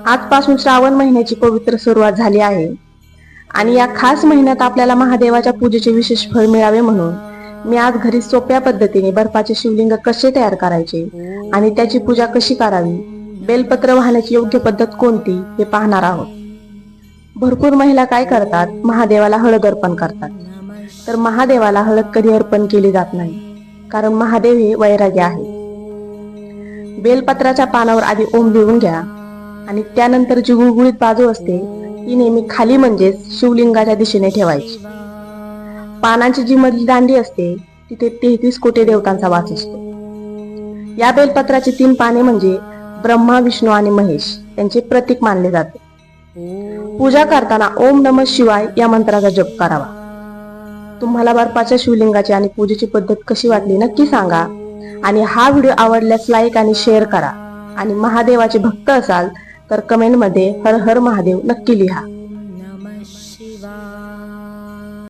आजपासून श्रावण महिन्याची पवित्र सुरुवात झाली आहे आणि या खास महिन्यात आपल्याला महादेवाच्या पूजेचे विशेष फळ मिळावे म्हणून मी आज घरी सोप्या पद्धतीने बर्फाचे शिवलिंग कसे तयार करायचे आणि त्याची पूजा कशी करावी, बेलपत्र वाहण्याची योग्य पद्धत कोणती हे पाहणार आहोत. भरपूर महिला काय करतात, महादेवाला हळद अर्पण करतात. तर महादेवाला हळद कधी अर्पण केली जात नाही, कारण महादेव हे वैराग्य आहे. बेलपत्राच्या पानावर आधी ओम लिहून घ्या आणि त्यानंतर जी गुळगुळीत बाजू असते ती नेहमी खाली म्हणजेच शिवलिंगाच्या दिशेने ठेवायची. पानांची जी मधली दांडी असते तिथे 33 कोटी देवतांचा वास असतो. या बेलपत्राची 3 पाने म्हणजे ब्रह्मा, विष्णू आणि महेश यांचे प्रतीक मानले जाते. पूजा करताना ओम नमः शिवाय या मंत्राचा जप करावा. तुम्हाला बर्फाच्या शिवलिंगाची आणि पूजेची पद्धत कशी वाटली नक्की सांगा आणि हा व्हिडिओ आवडल्यास लाईक आणि शेअर करा आणि महादेवाचे भक्त असाल तर कमेंट मध्ये हर हर महादेव नक्की लिहा. नमः शिवाय.